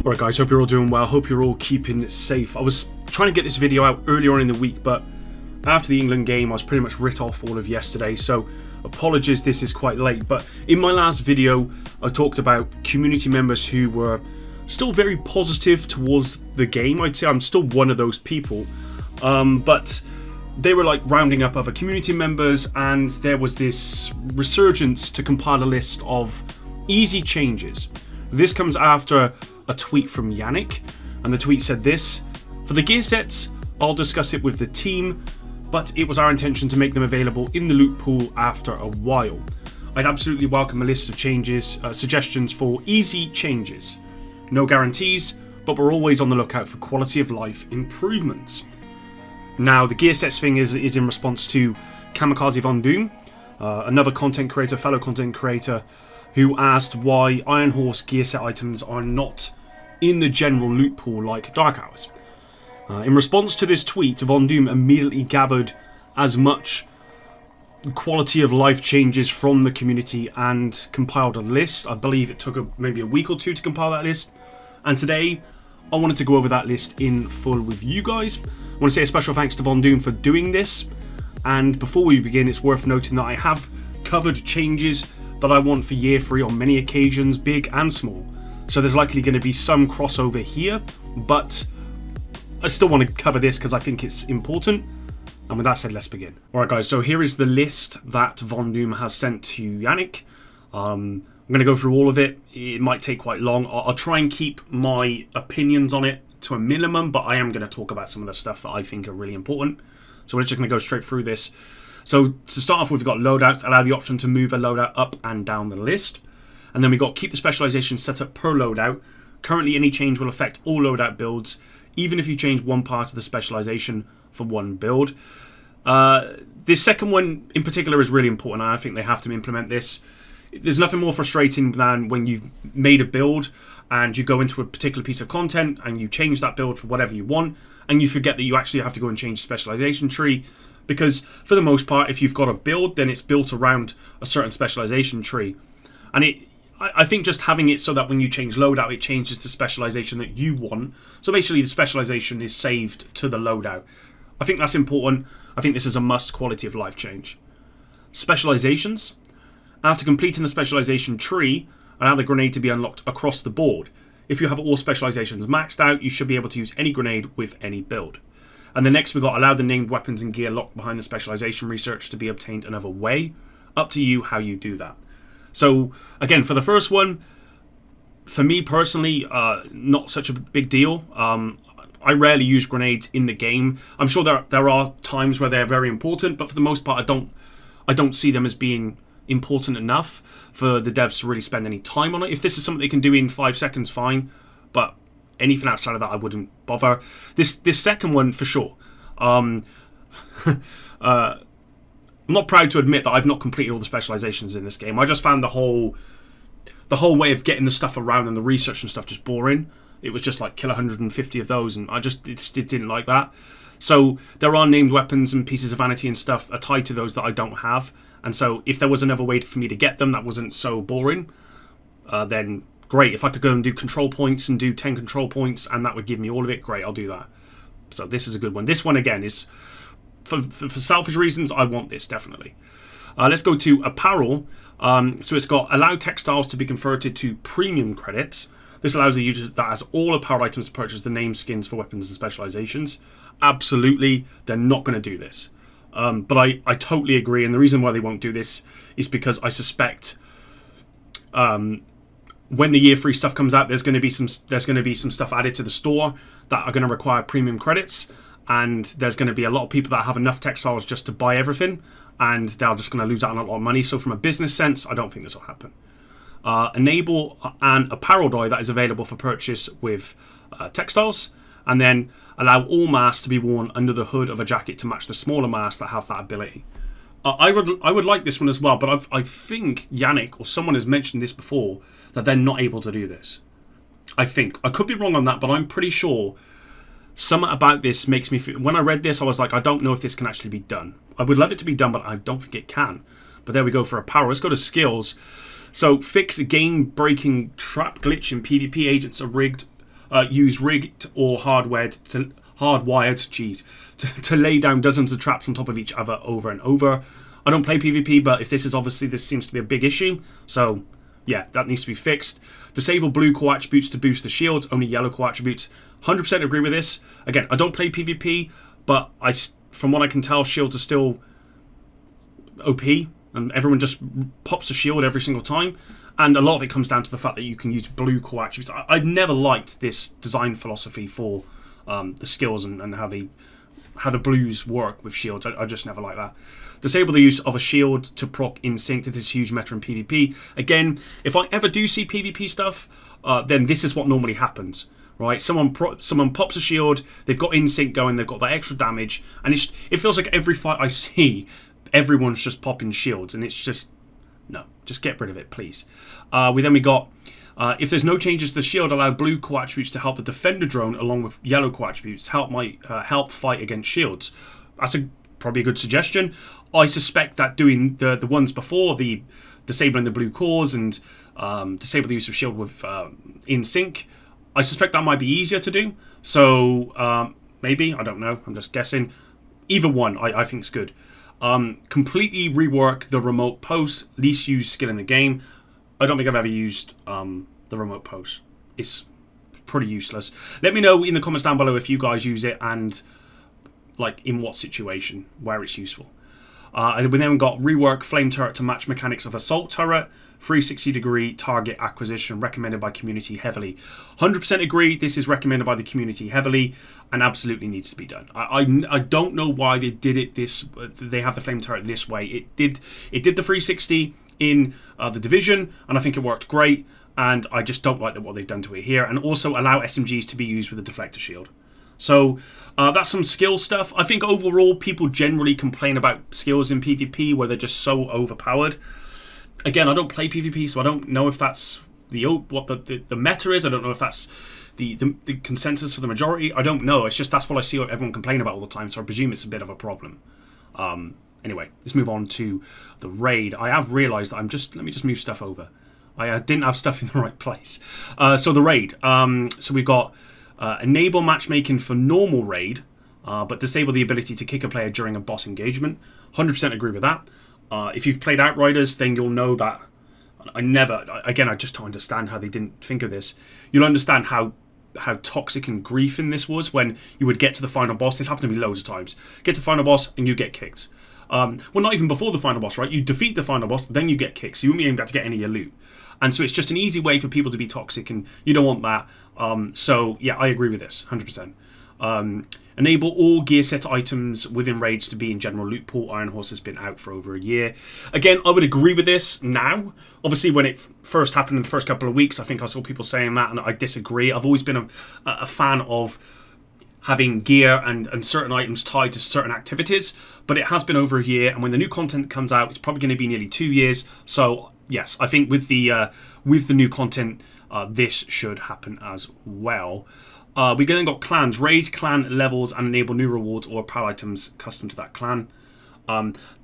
Alright guys, hope you're all doing well, hope you're all keeping safe. I was trying to get this video out earlier on in the week, but after the England game I was pretty much writ off all of yesterday, so apologies this is quite late. But in my last video I talked about community members who were still very positive towards the game. I'd say I'm still one of those people, but they were like rounding up other community members, and there was this resurgence to compile a list of easy changes. This comes after a tweet from Yannick, and the tweet said this: for the gear sets, I'll discuss it with the team, but it was our intention to make them available in the loot pool after a while. I'd absolutely welcome a list of changes, suggestions for easy changes. No guarantees, but we're always on the lookout for quality of life improvements. Now, the gear sets thing is in response to Kamikazevondoom, another fellow content creator, who asked why Iron Horse gear set items are not in the general loot pool like Dark Hours. In response to this tweet, Vondoom immediately gathered as much quality of life changes from the community and compiled a list. I believe it took maybe a week or two to compile that list, and today I wanted to go over that list in full with you guys. I want to say a special thanks to Vondoom for doing this, and before we begin, it's worth noting that I have covered changes that I want for year 3 on many occasions, big and small. So there's likely going to be some crossover here, but I still want to cover this because I think it's important. And with that said, let's begin. Alright guys, so here is the list that Vondoom has sent to Yannick. I'm going to go through all of it. It might take quite long. I'll try and keep my opinions on it to a minimum, but I am going to talk about some of the stuff that I think are really important. So we're just going to go straight through this. So to start off with, we've got loadouts. Allow the option to move a loadout up and down the list. And then we got keep the specialization set up per loadout. Currently, any change will affect all loadout builds, even if you change one part of the specialization for one build. This second one in particular is really important. I think they have to implement this. There's nothing more frustrating than when you've made a build and you go into a particular piece of content and you change that build for whatever you want, and you forget that you actually have to go and change the specialization tree. Because for the most part, if you've got a build, then it's built around a certain specialization tree. And I think just having it so that when you change loadout, it changes the specialization that you want. So basically the specialization is saved to the loadout. I think that's important. I think this is a must quality of life change. Specializations. After completing the specialization tree, allow the grenade to be unlocked across the board. If you have all specializations maxed out, you should be able to use any grenade with any build. And the next we got allow the named weapons and gear locked behind the specialization research to be obtained another way. Up to you how you do that. So again, for the first one, for me personally, not such a big deal. I rarely use grenades in the game. I'm sure there are times where they're very important, but for the most part, I don't see them as being important enough for the devs to really spend any time on it. If this is something they can do in 5 seconds, fine. But anything outside of that, I wouldn't bother. This second one, for sure. I'm not proud to admit that I've not completed all the specializations in this game. I just found the whole way of getting the stuff around and the research and stuff just boring. It was just like kill 150 of those, and I just didn't like that. So there are named weapons and pieces of vanity and stuff are tied to those that I don't have. And so if there was another way for me to get them that wasn't so boring, then great. If I could go and do control points and do 10 control points and that would give me all of it, great, I'll do that. So this is a good one. This one again is, for selfish reasons, I want this definitely. Let's go to Apparel. So it's got allow textiles to be converted to premium credits. This allows the user that has all apparel items to purchase the name skins for weapons and specializations. Absolutely, they're not going to do this. But I totally agree, and the reason why they won't do this is because I suspect when the year 3 stuff comes out, there's going to be some stuff added to the store that are going to require premium credits, and there's going to be a lot of people that have enough textiles just to buy everything, and they're just going to lose out on a lot of money. So from a business sense, I don't think this will happen. Enable an apparel dye that is available for purchase with textiles, and then allow all masks to be worn under the hood of a jacket to match the smaller masks that have that ability. I would like this one as well, but I think Yannick or someone has mentioned this before, that they're not able to do this. I think. I could be wrong on that, but I'm pretty sure something about this makes me feel... When I read this, I was like, I don't know if this can actually be done. I would love it to be done, but I don't think it can. But there we go for Apparel. Let's go to skills. So, fix game-breaking trap glitch in PvP. Agents are rigged use rigged or hardwired to lay down dozens of traps on top of each other over and over. I don't play PvP, but if this seems to be a big issue, so yeah, that needs to be fixed. Disable blue core attributes to boost the shields, only yellow core attributes. 100% agree with this. Again, I don't play PvP, but from what I can tell, shields are still OP, and everyone just pops a shield every single time. And a lot of it comes down to the fact that you can use blue core attributes. I've never liked this design philosophy for the skills and how the blues work with shields. I just never like that. Disable the use of a shield to proc in sync. This is huge meta in PvP. Again, if I ever do see PvP stuff, then this is what normally happens, right? Someone pops a shield, they've got in sync going, they've got that extra damage, and it feels like every fight I see, everyone's just popping shields, and it's just, no, just get rid of it, please. We got, if there's no changes to the shield, allow blue core attributes to help the defender drone along with yellow core attributes. Help fight against shields. That's probably a good suggestion. I suspect that doing the ones before, the disabling the blue cores and disable the use of shield with in sync, I suspect that might be easier to do. So maybe, I don't know, I'm just guessing. Either one I think is good. Completely rework the remote post, least used skill in the game. I don't think I've ever used the remote post. It's pretty useless. Let me know in the comments down below if you guys use it and like in what situation, where it's useful. And we then got rework flame turret to match mechanics of assault turret, 360-degree target acquisition, recommended by community heavily. 100% agree, this is recommended by the community heavily and absolutely needs to be done. I don't know why they did it they have the flame turret this way. It did the 360 in the Division, and I think it worked great, and I just don't like what they've done to it here. And also allow SMGs to be used with a deflector shield. So that's some skill stuff. I think overall people generally complain about skills in PvP where they're just so overpowered. Again, I don't play PvP, so I don't know if that's what the meta is. I don't know if that's the consensus for the majority. I don't know. It's just that's what I see everyone complain about all the time, so I presume it's a bit of a problem. Anyway, let's move on to the raid. I have realised that let me just move stuff over. I didn't have stuff in the right place. So the raid. So we've got enable matchmaking for normal raid, but disable the ability to kick a player during a boss engagement. 100% agree with that. If you've played Outriders, then you'll know that I just don't understand how they didn't think of this. You'll understand how toxic and griefing this was when you would get to the final boss. This happened to me loads of times. Get to the final boss and you get kicked. Well, not even before the final boss, right? You defeat the final boss, then you get kicked, so you won't be able to get any of your loot. And so it's just an easy way for people to be toxic, and you don't want that. So yeah, I agree with this, 100%. Enable all gear set items within raids to be in general loot pool. Iron Horse has been out for over a year. Again, I would agree with this now. Obviously, when it first happened in the first couple of weeks, I think I saw people saying that, and I disagree. I've always been a fan of having gear and certain items tied to certain activities, but it has been over a year, and when the new content comes out, it's probably going to be nearly 2 years. So yes, I think with the new content, this should happen as well. We then got clans. Raise clan levels and enable new rewards or apparel items custom to that clan.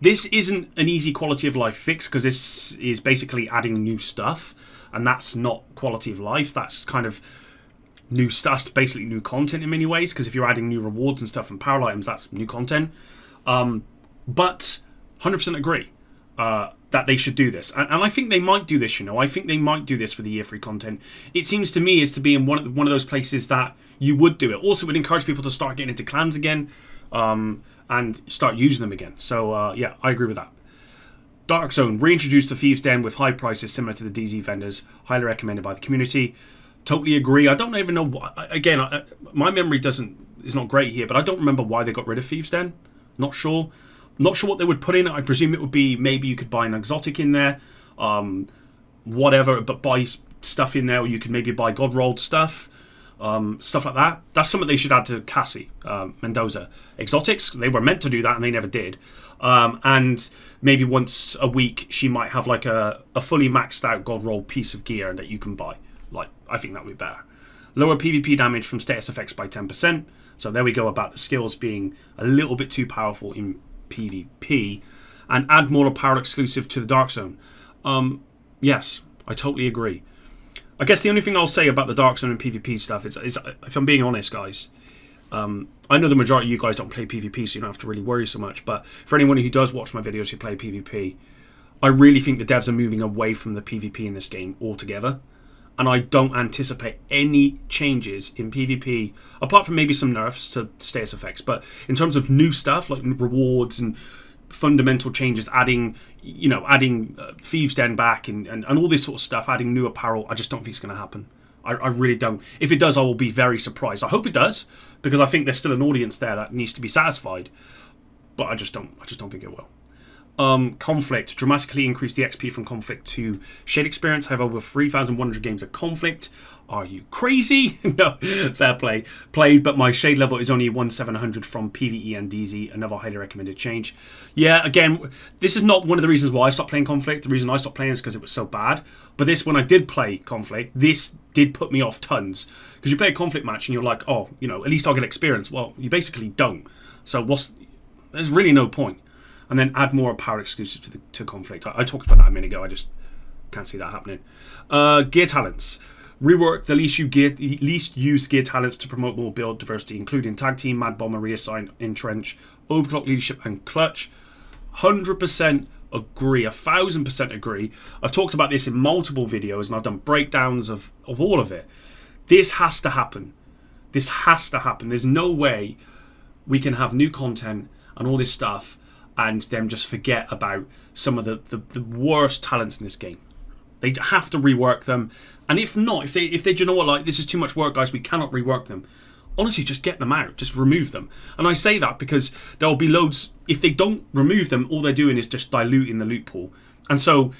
This isn't an easy quality of life fix because this is basically adding new stuff, and that's not quality of life. That's kind of new stuff, basically new content in many ways, because if you're adding new rewards and stuff and apparel items, that's new content. But 100% agree that they should do this, and I think they might do this. I think they might do this with the year 3 content. It seems to me is to be in one of those places that you would do it. Also, would encourage people to start getting into clans again and start using them again. So yeah, I agree with that. Dark Zone, reintroduce the Thieves' Den with high prices similar to the DZ vendors. Highly recommended by the community. Totally agree. I don't even know why. Again, my memory is not great here, but I don't remember why they got rid of Thieves' Den. Not sure what they would put in it. I presume it would be maybe you could buy an exotic in there, whatever, but buy stuff in there, or you could maybe buy God rolled stuff, stuff like that. That's something they should add to Cassie Mendoza. Exotics, they were meant to do that and they never did. And maybe once a week she might have like a fully maxed out God rolled piece of gear that you can buy. Like, I think that would be better. Lower PvP damage from status effects by 10%. So there we go about the skills being a little bit too powerful in PvP. And add more apparel exclusive to the Dark Zone. Yes, I totally agree. I guess the only thing I'll say about the Dark Zone and PvP stuff is if I'm being honest, guys, I know the majority of you guys don't play PvP, so you don't have to really worry so much. But for anyone who does watch my videos who play PvP, I really think the devs are moving away from the PvP in this game altogether. And I don't anticipate any changes in PvP, apart from maybe some nerfs to status effects. But in terms of new stuff, like rewards and fundamental changes, adding Thieves' Den back and all this sort of stuff, adding new apparel, I just don't think it's going to happen. I really don't. If it does, I will be very surprised. I hope it does, because I think there's still an audience there that needs to be satisfied. But I just don't think it will. Conflict. Dramatically increased the XP from Conflict to Shade Experience. I have over 3,100 games of Conflict. Are you crazy? No, fair play. Played, but my Shade level is only 1,700 from PvE and DZ. Another highly recommended change. Yeah, again, this is not one of the reasons why I stopped playing Conflict. The reason I stopped playing is because it was so bad. But this, when I did play Conflict, this did put me off tons. Because you play a Conflict match and you're like, oh, at least I'll get experience. Well, you basically don't. So there's really no point. And then add more Apparel exclusive to Conflict. I talked about that a minute ago. I just can't see that happening. Gear talents. Rework the least used gear talents to promote more build diversity, including Tag Team, Mad Bomber, Reassign, Entrench, Overclock, Leadership, and Clutch. 100% agree. 1,000% agree. I've talked about this in multiple videos, and I've done breakdowns of all of it. This has to happen. This has to happen. There's no way we can have new content and all this stuff and them just forget about some of the worst talents in this game. They have to rework them. And if not, if they do you know what, like, this is too much work, guys, we cannot rework them. Honestly, just get them out. Just remove them. And I say that because there'll be loads, if they don't remove them, all they're doing is just diluting the loot pool. And so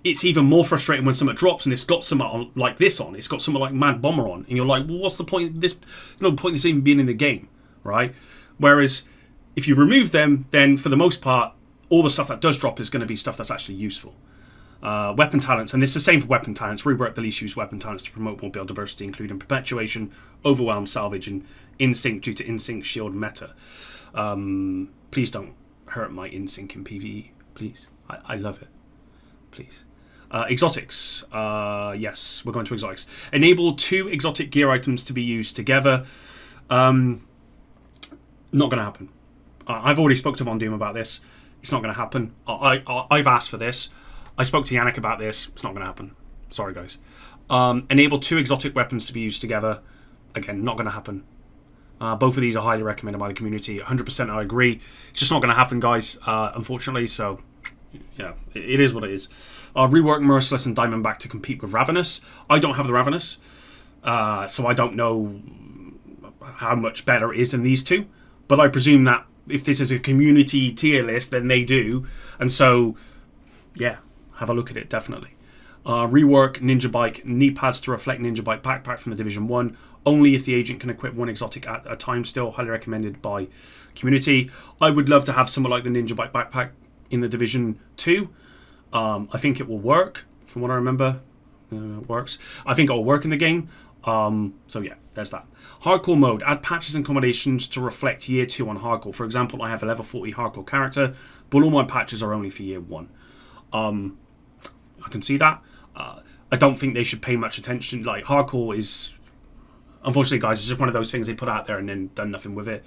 it's even more frustrating when something drops and it's got something like this on. It's got something like Mad Bomber on. And you're like, well, what's the point of this? There's no point in this even being in the game, right? Whereas if you remove them, then for the most part, all the stuff that does drop is going to be stuff that's actually useful. Weapon talents, and this is the same for weapon talents. Rework the least used weapon talents to promote more build diversity, including Perpetuation, Overwhelm, Salvage, and Instinct due to Instinct Shield meta. Please don't hurt my Instinct in PvE, please. I love it. Please. Exotics. Yes, we're going to exotics. Enable 2 exotic gear items to be used together. Not going to happen. I've already spoke to Vondoom about this. It's not going to happen. I've asked for this. I spoke to Yannick about this. It's not going to happen. Sorry, guys. Enable 2 exotic weapons to be used together. Again, not going to happen. Both of these are highly recommended by the community. 100% I agree. It's just not going to happen, guys, unfortunately. So, yeah, it is what it is. Rework Merciless and Diamondback to compete with Ravenous. I don't have the Ravenous, so I don't know how much better it is than these two. But I presume that if this is a community tier list, then they do. And so, yeah, have a look at it, definitely. Rework Ninja Bike knee pads to reflect Ninja Bike backpack from the Division 1. Only if the agent can equip 1 exotic at a time still. Highly recommended by community. I would love to have something like the Ninja Bike backpack in the Division 2. I think it will work, from what I remember. It works. I think it will work in the game. So yeah, there's that. Hardcore mode. Add patches and combinations to reflect year 2 on hardcore. For example, I have a level 40 hardcore character, but all my patches are only for year 1. I can see that. I don't think they should pay much attention. Like, hardcore is, unfortunately, guys, it's just one of those things they put out there and then done nothing with it.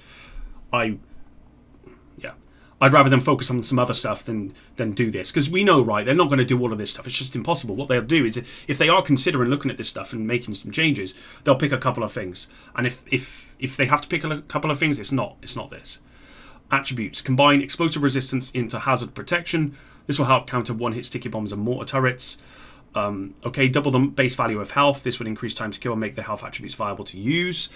I'd rather them focus on some other stuff than do this, because we know, right, they're not going to do all of this stuff. It's just impossible. What they'll do is, if they are considering looking at this stuff and making some changes, they'll pick a couple of things. And if they have to pick a couple of things, it's not this. Attributes. Combine explosive resistance into hazard protection. This will help counter one-hit sticky bombs and mortar turrets. Double the base value of health. This would increase time to kill and make the health attributes viable to use.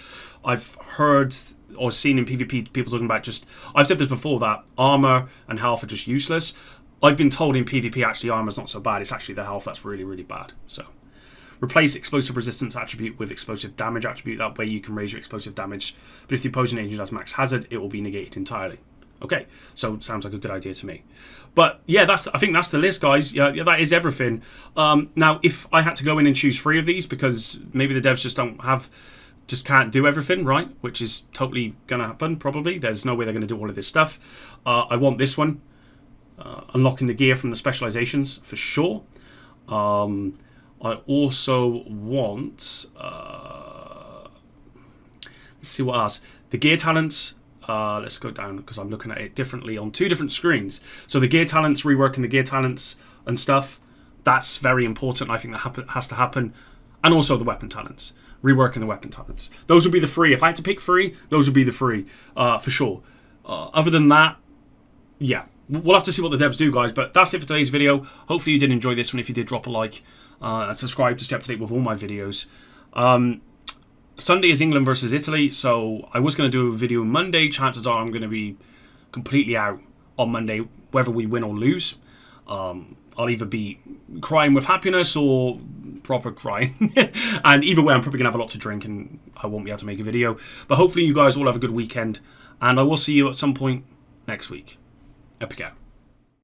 I've heard or seen in PvP people talking about I've said this before, that armor and health are just useless. I've been told in PvP actually armor's not so bad. It's actually the health that's really, really bad. So replace explosive resistance attribute with explosive damage attribute. That way you can raise your explosive damage, but if the opposing agent has max hazard, it will be negated entirely. Okay, so sounds like a good idea to me. But yeah, I think that's the list, guys. Yeah, that is everything. Now, if I had to go in and choose 3 of these, because maybe the devs just can't do everything, right? Which is totally going to happen, probably. There's no way they're going to do all of this stuff. I want this one. Unlocking the gear from the Specializations, for sure. I also want... let's see what else. The gear talents. Let's go down because I'm looking at it differently on 2 different screens. So the gear talents, reworking the gear talents and stuff. That's very important. I think that has to happen. And also the weapon talents. Reworking the weapon talents. Those would be the 3. If I had to pick 3, those would be the 3. For sure. Other than that, yeah. We'll have to see what the devs do, guys. But that's it for today's video. Hopefully you did enjoy this one. If you did, drop a like. And subscribe to stay up to date with all my videos. Sunday is England versus Italy. So I was going to do a video Monday. Chances are I'm going to be completely out on Monday, whether we win or lose. I'll either be crying with happiness or proper crying. And either way, I'm probably going to have a lot to drink and I won't be able to make a video. But hopefully you guys all have a good weekend. And I will see you at some point next week. Epic out.